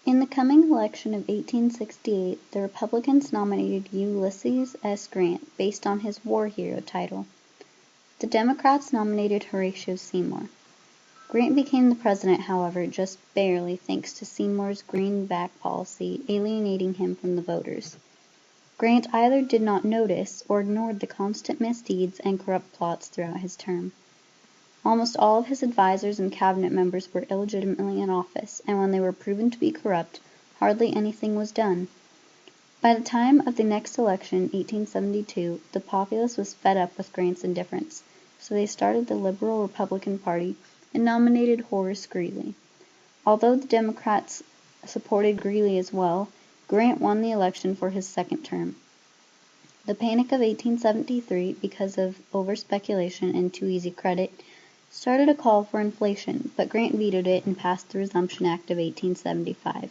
In the coming election of 1868, the Republicans nominated Ulysses S. Grant based on his war hero title. The Democrats nominated Horatio Seymour. Grant became the president, however, just barely, thanks to Seymour's greenback policy alienating him from the voters. Grant either did not notice or ignored the constant misdeeds and corrupt plots throughout his term. Almost all of his advisors and cabinet members were illegitimately in office, and when they were proven to be corrupt, hardly anything was done. By the time of the next election, 1872, the populace was fed up with Grant's indifference, so they started the Liberal Republican Party and nominated Horace Greeley. Although the Democrats supported Greeley as well, Grant won the election for his second term. The Panic of 1873, because of over-speculation and too easy credit, started a call for inflation, but Grant vetoed it and passed the Resumption Act of 1875.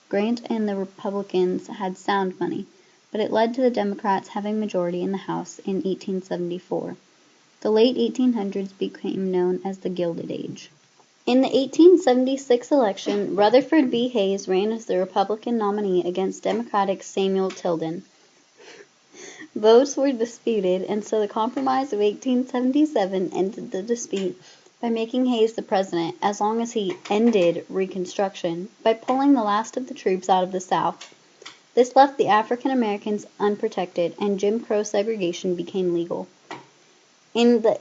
Grant and the Republicans had sound money, but it led to the Democrats having majority in the House in 1874. The late 1800s became known as the Gilded Age. In the 1876 election, Rutherford B. Hayes ran as the Republican nominee against Democratic Samuel Tilden. Votes were disputed, and so the Compromise of 1877 ended the dispute by making Hayes the president, as long as he ended Reconstruction by pulling the last of the troops out of the South. This left the African Americans unprotected, and Jim Crow segregation became legal. In the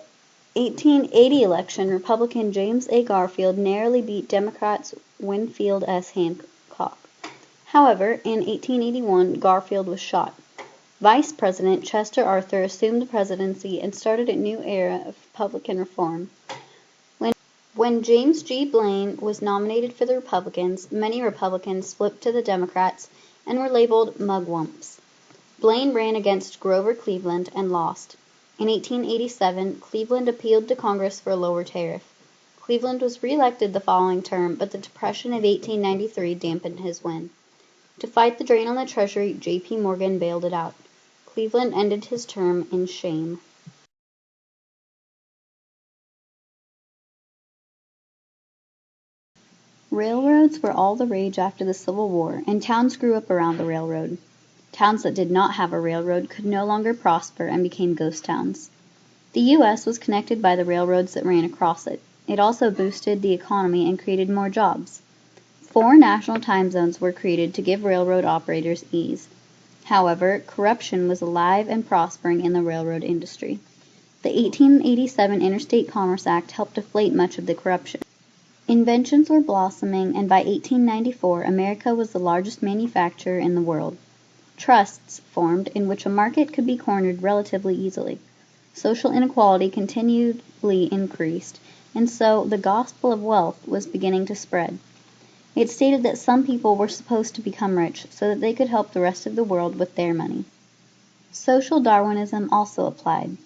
1880 election, Republican James A. Garfield narrowly beat Democrats Winfield S. Hancock. However, in 1881, Garfield was shot. Vice President Chester Arthur assumed the presidency and started a new era of Republican reform. When James G. Blaine was nominated for the Republicans, many Republicans flipped to the Democrats and were labeled mugwumps. Blaine ran against Grover Cleveland and lost. In 1887, Cleveland appealed to Congress for a lower tariff. Cleveland was re-elected the following term, but the Depression of 1893 dampened his win. To fight the drain on the Treasury, J.P. Morgan bailed it out. Cleveland ended his term in shame. Railroads were all the rage after the Civil War, and towns grew up around the railroad. Towns that did not have a railroad could no longer prosper and became ghost towns. The U.S. was connected by the railroads that ran across it. It also boosted the economy and created more jobs. 4 national time zones were created to give railroad operators ease. However, corruption was alive and prospering in the railroad industry. The 1887 Interstate Commerce Act helped deflate much of the corruption. Inventions were blossoming, and by 1894, America was the largest manufacturer in the world. Trusts formed in which a market could be cornered relatively easily. Social inequality continually increased, and so the gospel of wealth was beginning to spread. It stated that some people were supposed to become rich so that they could help the rest of the world with their money. Social Darwinism also applied.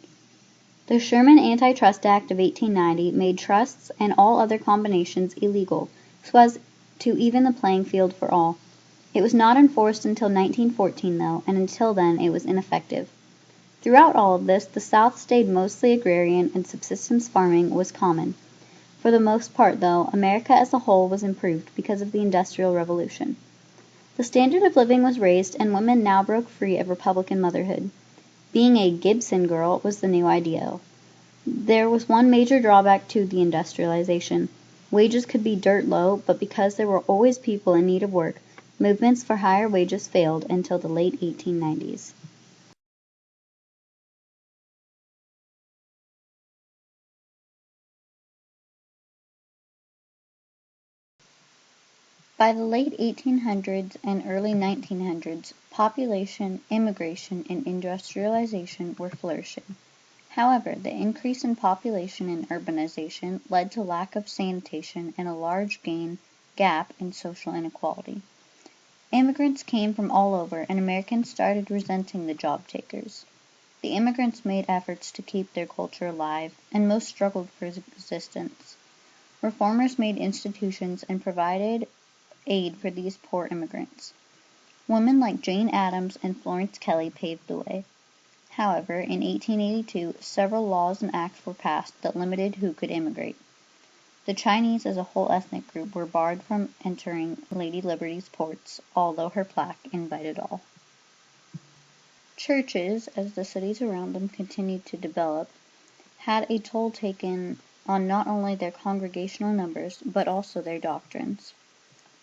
The Sherman Antitrust Act of 1890 made trusts and all other combinations illegal, so as to even the playing field for all. It was not enforced until 1914, though, and until then it was ineffective. Throughout all of this, the South stayed mostly agrarian and subsistence farming was common. For the most part, though, America as a whole was improved because of the Industrial Revolution. The standard of living was raised, and women now broke free of Republican motherhood. Being a Gibson girl was the new ideal. There was one major drawback to the industrialization. Wages could be dirt low, but because there were always people in need of work, movements for higher wages failed until the late 1890s. By the late 1800s and early 1900s, population, immigration, and industrialization were flourishing. However, the increase in population and urbanization led to lack of sanitation and a large gap in social inequality. Immigrants came from all over, and Americans started resenting the job takers. The immigrants made efforts to keep their culture alive, and most struggled for existence. Reformers made institutions and provided aid for these poor immigrants. Women like Jane Addams and Florence Kelley paved the way. However, in 1882, several laws and acts were passed that limited who could immigrate. The Chinese as a whole ethnic group were barred from entering Lady Liberty's ports, although her plaque invited all. Churches, as the cities around them continued to develop, had a toll taken on not only their congregational numbers, but also their doctrines.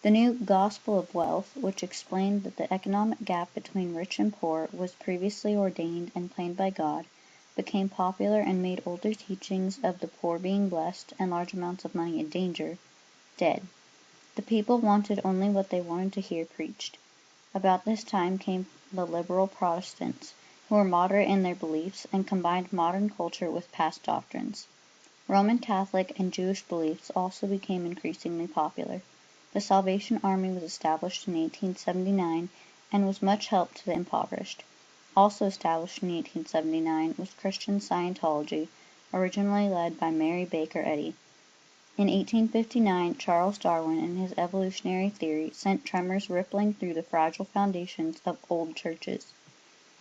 The new "gospel of wealth," which explained that the economic gap between rich and poor was previously ordained and planned by God, became popular and made older teachings of the poor being blessed and large amounts of money a danger, dead. The people wanted only what they wanted to hear preached. About this time came the liberal Protestants, who were moderate in their beliefs and combined modern culture with past doctrines. Roman Catholic and Jewish beliefs also became increasingly popular. The Salvation Army was established in 1879 and was much help to the impoverished. Also established in 1879 was Christian Scientology, originally led by Mary Baker Eddy. In 1859, Charles Darwin and his evolutionary theory sent tremors rippling through the fragile foundations of old churches.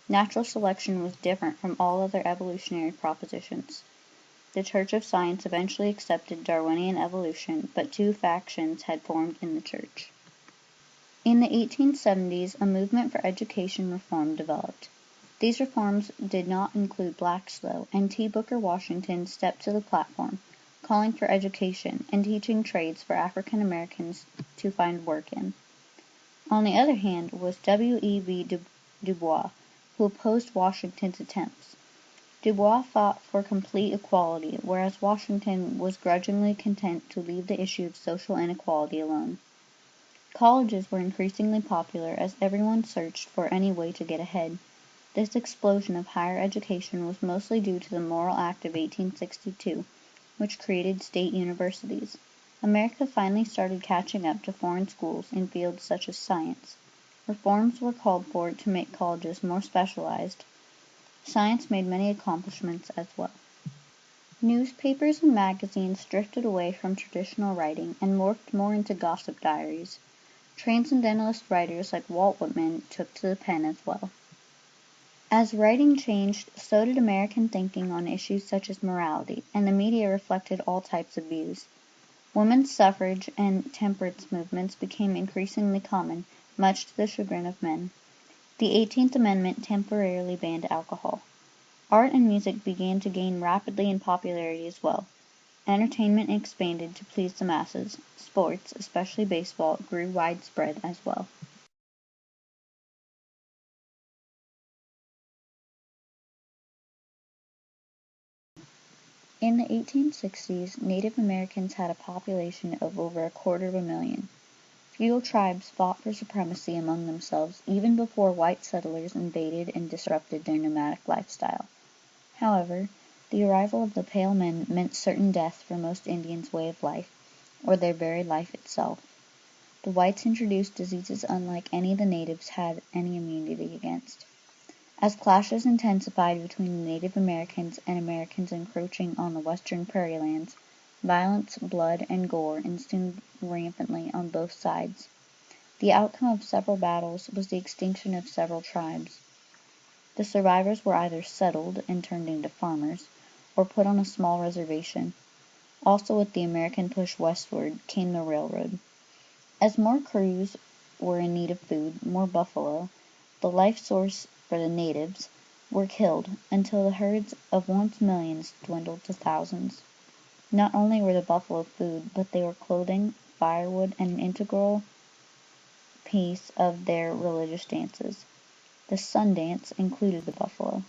Natural selection was different from all other evolutionary propositions. The Church of Science eventually accepted Darwinian evolution, but two factions had formed in the church. In the 1870s, a movement for education reform developed. These reforms did not include blacks, though, and T. Booker Washington stepped to the platform, calling for education and teaching trades for African Americans to find work in. On the other hand was W. E. B. Du Bois, who opposed Washington's attempts. Du Bois fought for complete equality, whereas Washington was grudgingly content to leave the issue of social inequality alone. Colleges were increasingly popular as everyone searched for any way to get ahead. This explosion of higher education was mostly due to the Morrill Act of 1862, which created state universities. America finally started catching up to foreign schools in fields such as science. Reforms were called for to make colleges more specialized. Science made many accomplishments as well. Newspapers and magazines drifted away from traditional writing and morphed more into gossip diaries. Transcendentalist writers like Walt Whitman took to the pen as well. As writing changed, so did American thinking on issues such as morality, and the media reflected all types of views. Women's suffrage and temperance movements became increasingly common, much to the chagrin of men. The 18th Amendment temporarily banned alcohol. Art and music began to gain rapidly in popularity as well. Entertainment expanded to please the masses. Sports, especially baseball, grew widespread as well. In the 1860s, Native Americans had a population of over 250,000. Feudal tribes fought for supremacy among themselves even before white settlers invaded and disrupted their nomadic lifestyle. However, the arrival of the pale men meant certain death for most Indians' way of life, or their very life itself. The whites introduced diseases unlike any the natives had any immunity against. As clashes intensified between the Native Americans and Americans encroaching on the western prairie lands, violence, blood, and gore ensued rampantly on both sides. The outcome of several battles was the extinction of several tribes. The survivors were either settled and turned into farmers, or put on a small reservation. Also with the American push westward came the railroad. As more crews were in need of food, more buffalo, the life source for the natives, were killed, until the herds of once millions dwindled to thousands. Not only were the buffalo food, but they were clothing, firewood, and an integral piece of their religious dances. The sun dance included the buffalo.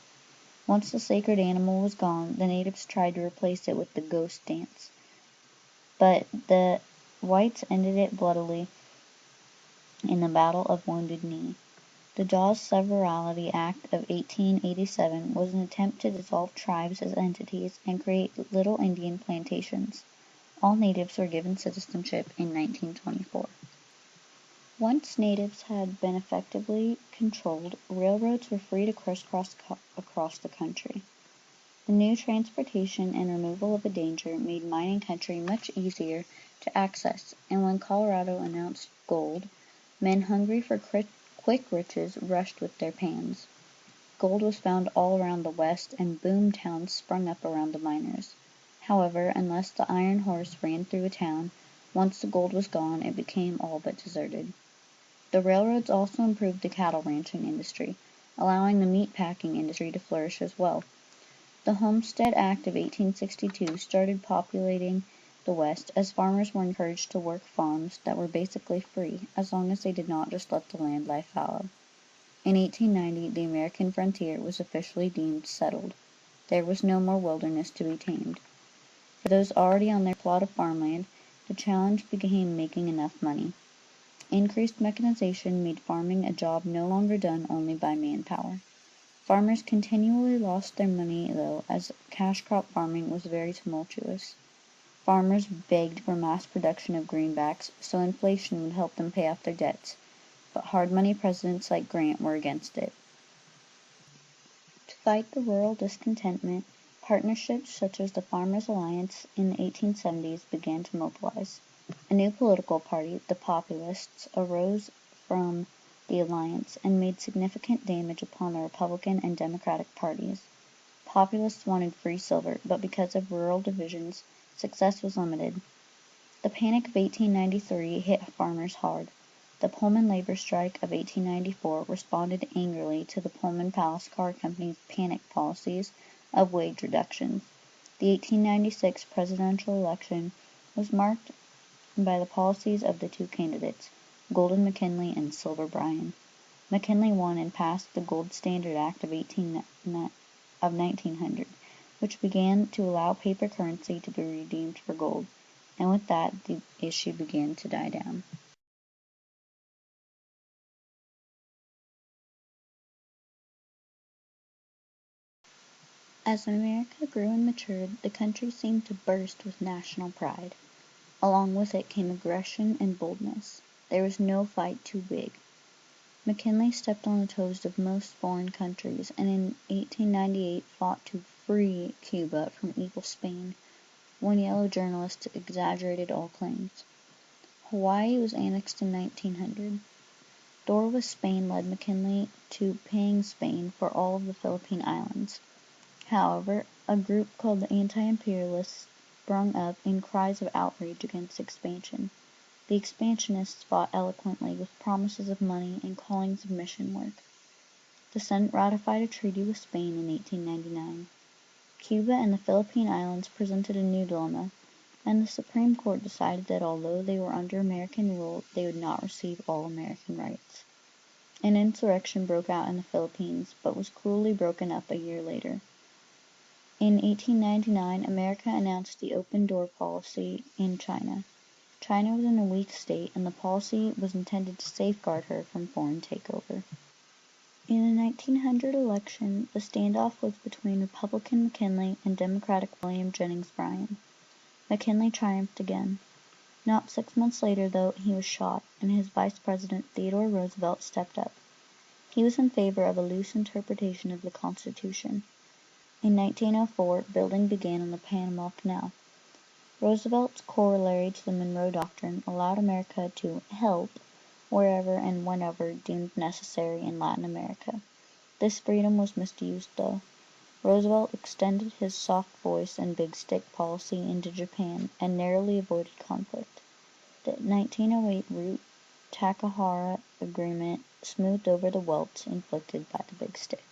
Once the sacred animal was gone, the natives tried to replace it with the ghost dance, but the whites ended it bloodily in the Battle of Wounded Knee. The Dawes Severalty Act of 1887 was an attempt to dissolve tribes as entities and create little Indian plantations. All natives were given citizenship in 1924. Once natives had been effectively controlled, railroads were free to crisscross across the country. The new transportation and removal of a danger made mining country much easier to access, and when Colorado announced gold, men hungry for quick riches rushed with their pans. Gold was found all around the West, and boom towns sprung up around the miners. However, unless the iron horse ran through a town, once the gold was gone, it became all but deserted. The railroads also improved the cattle ranching industry, allowing the meat packing industry to flourish as well. The Homestead Act of 1862 started populating the West, as farmers were encouraged to work farms that were basically free, as long as they did not just let the land lie fallow. In 1890, the American frontier was officially deemed settled. There was no more wilderness to be tamed. For those already on their plot of farmland, the challenge became making enough money. Increased mechanization made farming a job no longer done only by manpower. Farmers continually lost their money, though, as cash crop farming was very tumultuous. Farmers begged for mass production of greenbacks so inflation would help them pay off their debts, but hard money presidents like Grant were against it. To fight the rural discontentment, partnerships such as the Farmers' Alliance in the 1870s began to mobilize. A new political party, the Populists, arose from the alliance and made significant damage upon the Republican and Democratic parties. Populists wanted free silver, but because of rural divisions, success was limited. The Panic of 1893 hit farmers hard. The Pullman labor strike of 1894 responded angrily to the Pullman Palace Car Company's panic policies of wage reductions. The 1896 presidential election was marked by the policies of the two candidates, Golden McKinley and Silver Bryan. McKinley won and passed the Gold Standard Act of 1900, which began to allow paper currency to be redeemed for gold, and with that the issue began to die down. As America grew and matured, the country seemed to burst with national pride. Along with it came aggression and boldness. There was no fight too big. McKinley stepped on the toes of most foreign countries, and in 1898 fought to free Cuba from evil Spain, when yellow journalists exaggerated all claims. Hawaii was annexed in 1900. Door with Spain led McKinley to paying Spain for all of the Philippine Islands. However, a group called the Anti-Imperialists sprung up in cries of outrage against expansion. The expansionists fought eloquently with promises of money and callings of mission work. The Senate ratified a treaty with Spain in 1899. Cuba and the Philippine Islands presented a new dilemma, and the Supreme Court decided that although they were under American rule, they would not receive all American rights. An insurrection broke out in the Philippines, but was cruelly broken up a year later. In 1899, America announced the open door policy in China. China was in a weak state, and the policy was intended to safeguard her from foreign takeover. In the 1900 election, the standoff was between Republican McKinley and Democratic William Jennings Bryan. McKinley triumphed again. Not 6 months later, though, he was shot, and his vice president Theodore Roosevelt stepped up. He was in favor of a loose interpretation of the Constitution. In 1904, building began on the Panama Canal. Roosevelt's corollary to the Monroe Doctrine allowed America to "help" wherever and whenever deemed necessary in Latin America. This freedom was misused, though. Roosevelt extended his soft voice and big stick policy into Japan and narrowly avoided conflict. The 1908 Root-Takahara Agreement smoothed over the welts inflicted by the big stick.